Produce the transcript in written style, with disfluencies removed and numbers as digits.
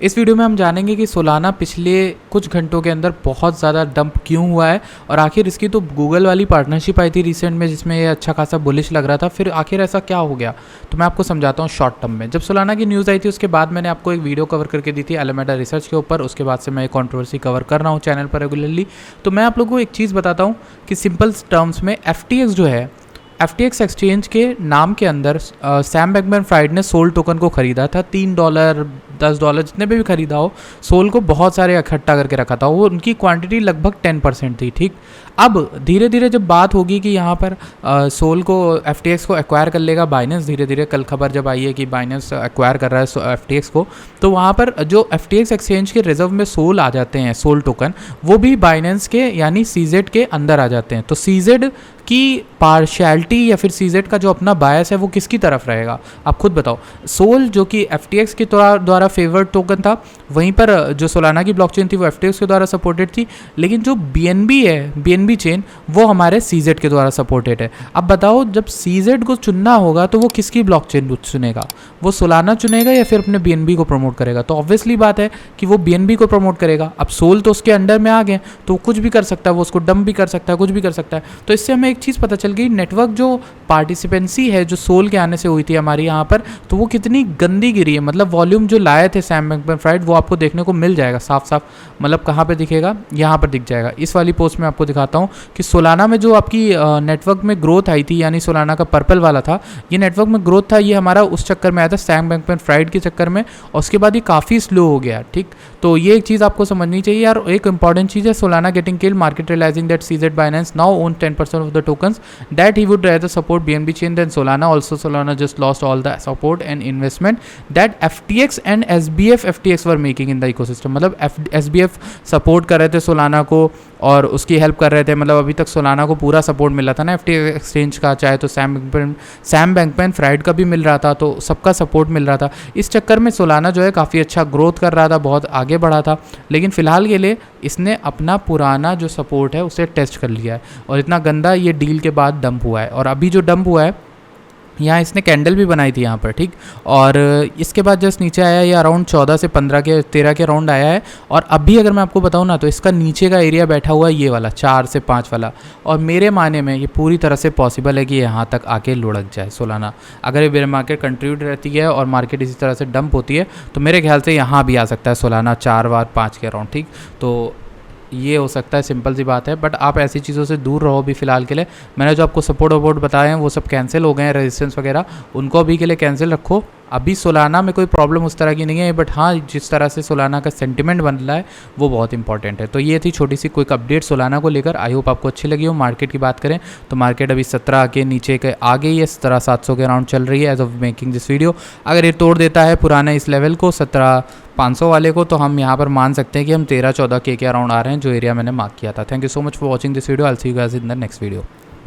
इस वीडियो में हम जानेंगे कि सोलाना पिछले कुछ घंटों के अंदर बहुत ज़्यादा डंप क्यों हुआ है और आखिर इसकी तो गूगल वाली पार्टनरशिप आई थी रिसेंट में जिसमें ये अच्छा खासा बुलिश लग रहा था, फिर आखिर ऐसा क्या हो गया। तो मैं आपको समझाता हूँ शॉर्ट टर्म में। जब सोलाना की न्यूज़ आई थी उसके बाद मैंने आपको एक वीडियो कवर करके दी थी एलेमेडा रिसर्च के ऊपर। उसके बाद से मैं कंट्रोवर्सी कवर कर रहा हूँ चैनल पर रेगुलरली। तो मैं आप लोगों को एक चीज़ बताता हूँ कि सिंपल टर्म्स में FTX जो है, FTX एक्सचेंज के नाम के अंदर सैम बैंकमैन-फ्राइड ने सोल टोकन को ख़रीदा था। $3 $10 जितने पे भी ख़रीदा हो, सोल को बहुत सारे इकट्ठा करके रखा था। वो उनकी क्वांटिटी लगभग 10% थी। ठीक, अब धीरे धीरे जब बात होगी कि यहाँ पर सोल को FTX को एक्वायर कर लेगा बाइनेंस, धीरे धीरे कल खबर जब आई है कि बाइनेंस एक्वायर कर रहा है FTX को, तो वहाँ पर जो FTX एक्सचेंज के रिजर्व में सोल आ जाते हैं, सोल टोकन, वो भी बाइनेंस के यानी CZ के अंदर आ जाते हैं। तो CZ की पार्शियलिटी या फिर CZ का जो अपना बायस है वो किसकी तरफ रहेगा, आप खुद बताओ। सोल जो कि FTX के द्वारा फेवर्ड टोकन था, वहीं पर जो सोलाना की ब्लॉकचेन थी वो FTX के द्वारा सपोर्टेड थी, लेकिन जो BNB है, BNB चेन, वो हमारे CZ के द्वारा सपोर्टेड है। अब बताओ, जब CZ को चुनना होगा तो वो किसकी ब्लॉकचेन चुनेगा, वो सोलाना चुनेगा या फिर अपने BNB को प्रमोट करेगा। तो ऑब्वियसली बात है कि वो BNB को प्रमोट करेगा। अब सोल तो उसके अंडर में आ गए तो कुछ भी कर सकता है, वो उसको डंप भी कर सकता है, कुछ भी कर सकता है। तो इससे हमें एक चीज़ पता चल गई, नेटवर्क जो पार्टिसिपेंसी है जो सोल के आने से हुई थी हमारी यहाँ पर, तो वो कितनी गंदी गिरी है। मतलब वॉल्यूम जो लाए थे सैम बैंकमैन-फ्राइड वो आपको देखने को मिल जाएगा साफ साफ। मतलब कहाँ पे दिखेगा, यहाँ पर दिख जाएगा। इस वाली पोस्ट में आपको दिखाता हूँ कि सोलाना में जो आपकी नेटवर्क में ग्रोथ आई थी, यानी सोलाना का पर्पल वाला था, ये नेटवर्क में ग्रोथ था, ये हमारा उस चक्कर में आया था सैम बैंकमैन-फ्राइड के चक्कर में, और उसके बाद ये काफ़ी स्लो हो गया। ठीक, तो ये एक चीज़ आपको समझनी चाहिए यार। एक इंपॉर्टेंट चीज़ है, Solana getting killed, market realising that CZ Binance now own 10% of the tokens that he would rather support BNB chain than Solana. Also, Solana just lost all the support and investment that FTX and SBF FTX were making in the ecosystem. मतलब SBF support कर रहे थे Solana को और उसकी help कर रहे थे। मतलब अभी तक सोलाना को पूरा सपोर्ट मिल रहा था ना FTX एक्सचेंज का, चाहे तो सैम बैंकमैन-फ्राइड का भी मिल रहा था, तो सबका सपोर्ट मिल रहा था। इस चक्कर में सोलाना जो है काफ़ी अच्छा ग्रोथ कर रहा था, बहुत आगे बढ़ा था, लेकिन फ़िलहाल के लिए इसने अपना पुराना जो सपोर्ट है उसे टेस्ट कर लिया है और इतना गंदा ये डील के बाद डंप हुआ है। और अभी जो डंप हुआ है, यहाँ इसने कैंडल भी बनाई थी यहाँ पर, ठीक, और इसके बाद जस्ट नीचे आया, ये अराउंड 14 से 15 के 13 के राउंड आया है। और अभी अगर मैं आपको बताऊँ ना, तो इसका नीचे का एरिया बैठा हुआ है ये वाला 4 से 5 वाला, और मेरे माने में ये पूरी तरह से पॉसिबल है कि यहाँ तक आके लुढ़क जाए सोलाना। अगर ये बेयर मार्केट कंटिन्यूड रहती है और मार्केट इसी तरह से डंप होती है तो मेरे ख्याल से यहाँ भी आ सकता है सोलाना 4 बार 5 के राउंड। ठीक, तो ये हो सकता है, सिंपल सी बात है। बट आप ऐसी चीज़ों से दूर रहो अभी फ़िलहाल के लिए। मैंने जो आपको सपोर्ट वपोर्ट बताए हैं वो सब कैंसिल हो गए हैं, रेजिस्टेंस वगैरह, उनको अभी के लिए कैंसिल रखो। अभी सोलाना में कोई प्रॉब्लम उस तरह की नहीं है, बट हाँ, जिस तरह से सोलाना का सेंटिमेंट बन रहा है वो बहुत इंपॉर्टेंट है। तो ये थी छोटी सी क्विक अपडेट सोलाना को लेकर। आई होप आपको अच्छी लगी हो। मार्केट की बात करें तो मार्केट अभी 17 के नीचे के आ गई है, 17,700 के राउंड चल रही है as of making this video. अगर ये तोड़ देता है पुराना इस लेवल को 17,500 वाले को, तो हम यहाँ पर मान सकते हैं कि हम 13-14 के अराउंड आ रहे हैं, जो एरिया मैंने मार्क किया था। Thank you so much for watching this video. I will see you guys in the next video.